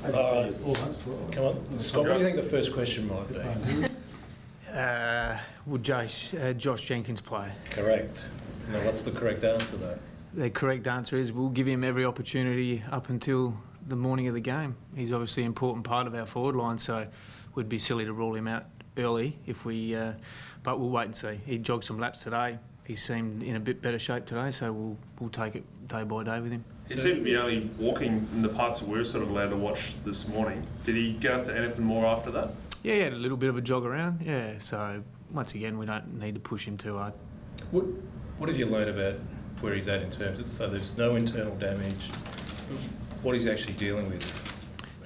Come on, Scott, what do you think the first question might be? Would Josh Jenkins play? Correct. Now, what's the correct answer, though? The correct answer is we'll give him every opportunity up until the morning of the game. He's obviously an important part of our forward line, so it would be silly to rule him out early if we... but we'll wait and see. He jogged some laps today. He seemed in a bit better shape today, so we'll take it day by day with him. He seemed to be only walking in the parts that we were sort of allowed to watch this morning. Did he get up to anything more after that? Yeah, he had a little bit of a jog around, yeah. So, once again, we don't need to push him too hard. What have you learned about where he's at in terms of... So there's no internal damage. What he's actually dealing with?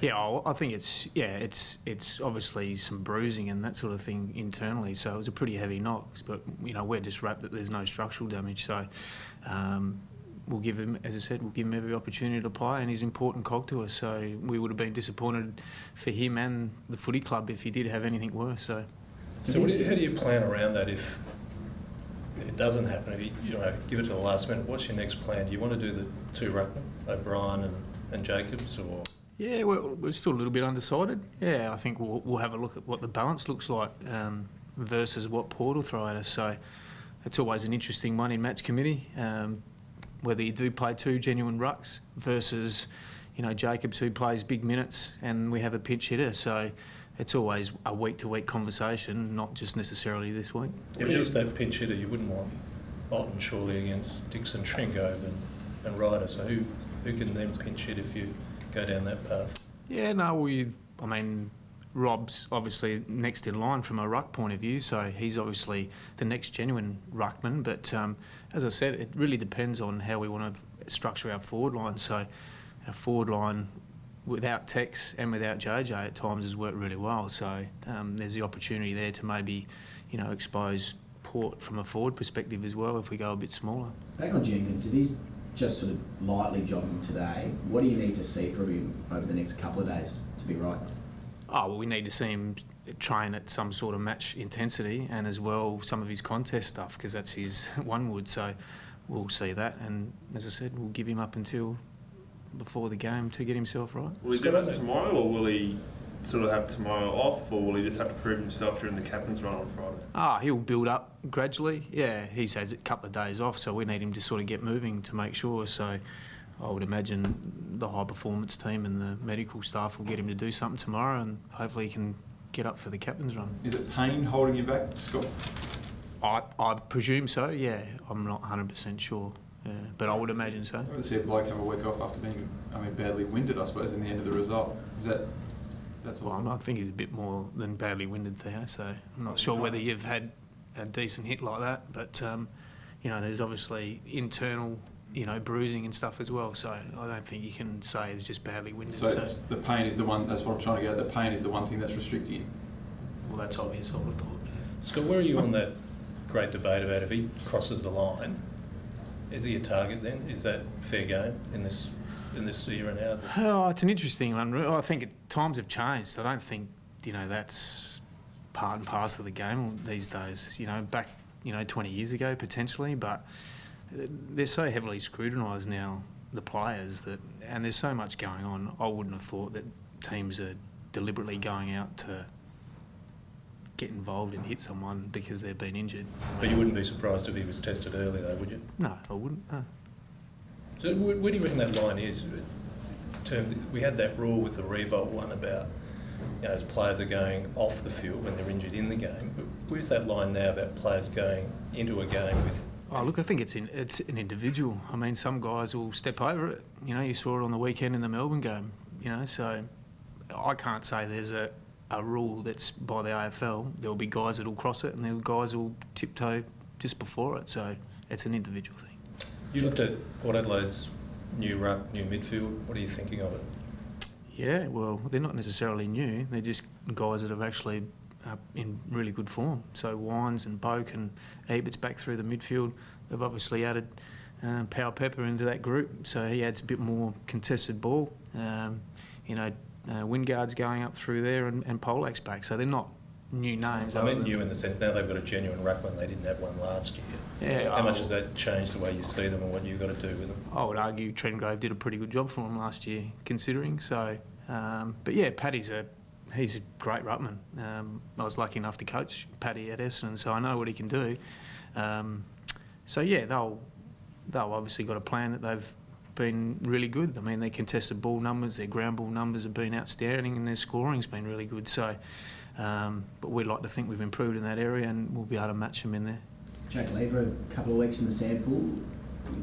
Yeah, I think it's obviously some bruising and that sort of thing internally. So it was a pretty heavy knock, but we're just wrapped that there's no structural damage. So we'll give him, as I said, we'll give him every opportunity to play, and he's an important cog to us. So we would have been disappointed for him and the footy club if he did have anything worse. So how do you plan around that if it doesn't happen? If you give it to the last minute, what's your next plan? Do you want to do the two ruckmen, O'Brien and Jacobs, or? Yeah, we're still a little bit undecided. Yeah, I think we'll have a look at what the balance looks like versus what Port will throw at us. So it's always an interesting one in match committee, whether you do play two genuine rucks versus, Jacobs who plays big minutes and we have a pinch hitter. So it's always a week-to-week conversation, not just necessarily this week. If it is that pinch hitter, you wouldn't want Otten surely against Dixon, Tringove and Ryder. So who can then pinch hit if you go down that path? Yeah, no, Rob's obviously next in line from a ruck point of view, so he's obviously the next genuine ruckman. But as I said, it really depends on how we want to structure our forward line. So our forward line without Tex and without JJ at times has worked really well. So there's the opportunity there to maybe, expose Port from a forward perspective as well if we go a bit smaller. Back on Jenkins, if he's just sort of lightly jogging today, what do you need to see from him over the next couple of days to be right? Oh, well, we need to see him train at some sort of match intensity and as well some of his contest stuff, because that's his one wood. So we'll see that, and as I said, we'll give him up until before the game to get himself right. Will he do that tomorrow, or will he sort of have tomorrow off, or will he just have to prove himself during the captain's run on Friday? He'll build up gradually. Yeah, he's had a couple of days off, so we need him to sort of get moving to make sure. So I would imagine the high performance team and the medical staff will get him to do something tomorrow, and hopefully he can get up for the captain's run. Is it pain holding you back, Scott? I presume so, yeah. I'm not 100% sure, but I would imagine so. I see a bloke have a week off after being, badly winded, I suppose, in the end of the result. That's all? Well, I think he's a bit more than badly winded there, so I'm not sure whether you've had a decent hit like that, but, there's obviously internal, bruising and stuff as well, so I don't think you can say it's just badly winded. So the pain is the one, that's what I'm trying to get at, the pain is the one thing that's restricting him? Well, that's obvious, I would have thought. Yeah. Scott, where are you on that great debate about if he crosses the line, is he a target then? Is that fair game in this year and hours? Oh, it's an interesting one. I think times have changed. I don't think, that's part and parcel of the game these days. Back, 20 years ago potentially, but they're so heavily scrutinised now, the players, and there's so much going on. I wouldn't have thought that teams are deliberately going out to get involved and hit someone because they've been injured. But you wouldn't be surprised if he was tested early though, would you? No, I wouldn't, no. So where do you reckon that line is? We had that rule with the Revolt one about, as players are going off the field when they're injured in the game. But where's that line now about players going into a game with... Oh, look, I think it's an individual. I mean, some guys will step over it. You saw it on the weekend in the Melbourne game, so I can't say there's a rule that's by the AFL. There'll be guys that'll cross it and there'll be guys who'll tiptoe just before it, so it's an individual thing. You looked at Port Adelaide's new ruck, new midfield. What are you thinking of it? Yeah, well, they're not necessarily new. They're just guys that have actually in really good form. So Wines and Boak and Ebert's back through the midfield. They've obviously added Powell Pepper into that group, so he adds a bit more contested ball. Wingard's going up through there and Polak's back, so they're not new names. I meant new in the sense now they've got a genuine ruckman. They didn't have one last year. Yeah, How much has that changed the way you see them and what you've got to do with them? I would argue Trent Grove did a pretty good job for them last year, considering. So But yeah, he's a great ruckman. I was lucky enough to coach Paddy at Essendon, so I know what he can do. So yeah, they'll obviously got a plan that they've been really good. I mean, their contested ball numbers, their ground ball numbers have been outstanding, and their scoring's been really good. So, but we'd like to think we've improved in that area, and we'll be able to match them in there. Jake Lever, a couple of weeks in the sample. Do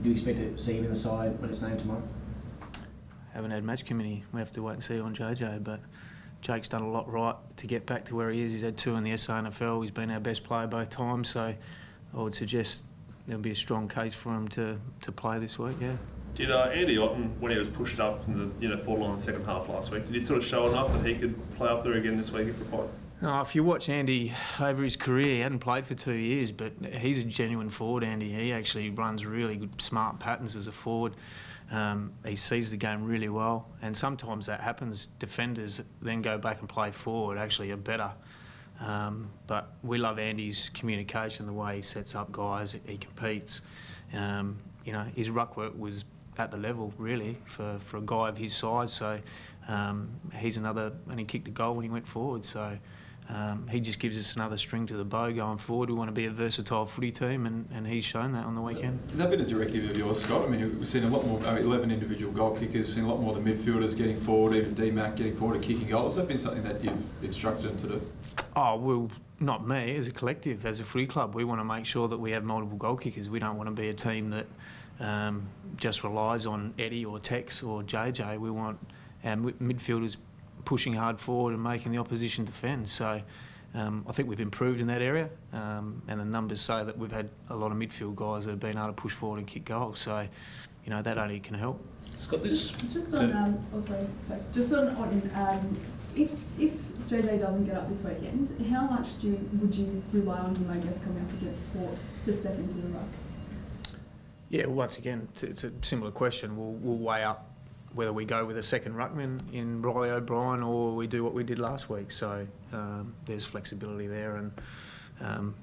you expect to see him in the side when it's named tomorrow? Haven't had match committee. We have to wait and see on JJ, but Jake's done a lot right to get back to where he is. He's had 2 in the SANFL. He's been our best player both times, so I would suggest there'll be a strong case for him to play this week. Yeah. Did Andy Otten, when he was pushed up in the forward line in the second half last week, did he sort of show enough that he could play up there again this week if required? No, if you watch Andy over his career, he hadn't played for 2 years, but he's a genuine forward, Andy. He actually runs really good, smart patterns as a forward. He sees the game really well, and sometimes that happens. Defenders then go back and play forward, actually are better. But we love Andy's communication, the way he sets up guys, he competes. You know, his ruck work was at the level, really, for a guy of his size. So he's another, and he kicked a goal when he went forward. So he just gives us another string to the bow going forward. We want to be a versatile footy team, and he's shown that on the weekend. Has that been a directive of yours, Scott? I mean, we've seen a lot more, 11 individual goal kickers, we've seen a lot more of the midfielders getting forward, even D-Mac getting forward and kicking goals. Has that been something that you've instructed them to do? Oh, well, not me. As a collective, as a footy club, we want to make sure that we have multiple goal kickers. We don't want to be a team that just relies on Eddie or Tex or JJ. We want our midfielders pushing hard forward and making the opposition defend. So I think we've improved in that area, and the numbers say that we've had a lot of midfield guys that have been able to push forward and kick goals. So, you know, that only can help. Scott, this just on just on if JJ doesn't get up this weekend, how much would you rely on him, I guess, coming up against Port to step into the ruck? Yeah, well, once again, it's a similar question. We'll weigh up whether we go with a second ruckman in Riley O'Brien or we do what we did last week. So there's flexibility there, and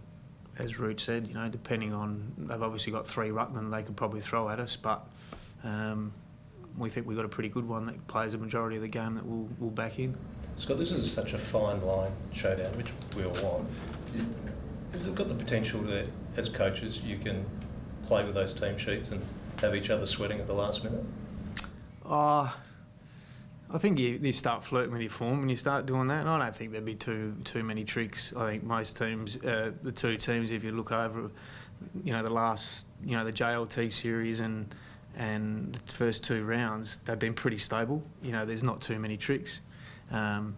as Root said, you know, depending on, they've obviously got 3 ruckmen they could probably throw at us, but we think we've got a pretty good one that plays the majority of the game that we'll back in. Scott, this is such a fine line showdown, which we all want. Has it got the potential that, as coaches, you can play with those team sheets and have each other sweating at the last minute? I think you start flirting with your form when you start doing that, and I don't think there'd be too many tricks. I think most teams, the 2 teams, if you look over, you know, the last, you know, the JLT series and the first 2 rounds, they've been pretty stable. You know, there's not too many tricks. You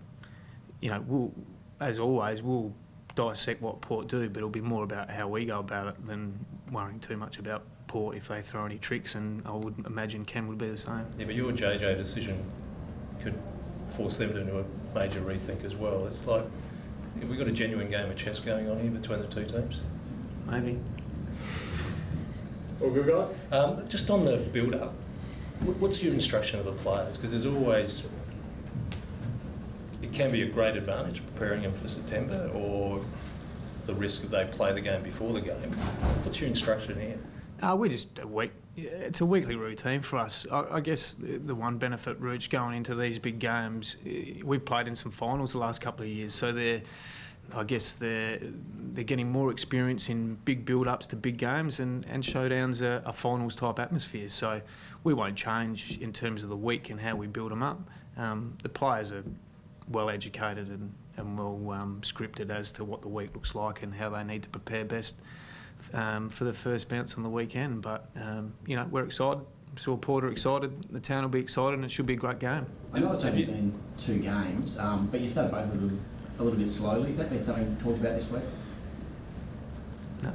know, as always, we'll dissect what Port do, but it'll be more about how we go about it than worrying too much about Port if they throw any tricks, and I would imagine Ken would be the same. Yeah, but your JJ decision could force them to do a major rethink as well. It's like, have we got a genuine game of chess going on here between the 2 teams? Maybe. All good, guys? Just on the build-up, what's your instruction of the players? Because there's always, it can be a great advantage preparing them for September, or the risk that they play the game before the game. What's your instruction here? We're just it's a weekly routine for us. I guess the one benefit, Rooch, going into these big games, we've played in some finals the last couple of years, so they're getting more experience in big build-ups to big games, and showdowns are finals type atmospheres. So we won't change in terms of the week and how we build them up. The players are well educated and well scripted as to what the week looks like and how they need to prepare best for the first bounce on the weekend. But you know, we're excited. Saw Porter excited. The town will be excited, and it should be a great game. I know it's only been 2 games, but you started both of them a little bit slowly. Is that been something you talked about this week? No.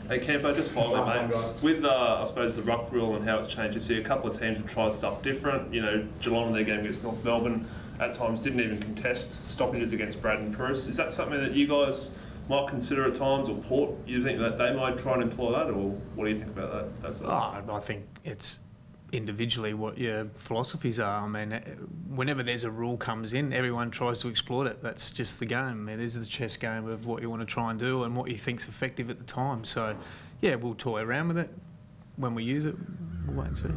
Hey Campo, just finally, mate, with I suppose the ruck rule and how it's changed this year, a couple of teams have tried stuff different. You know, Geelong in their game against North Melbourne at times didn't even contest stoppages against Braddon Bruce. Is that something that you guys might consider at times, or Port, you think that they might try and employ that, or what do you think about that? I think it's individually what your philosophies are. I mean, whenever there's a rule comes in, everyone tries to exploit it. That's just the game. It is the chess game of what you want to try and do and what you think's effective at the time. So, yeah, we'll toy around with it. When we use it, we'll wait and see.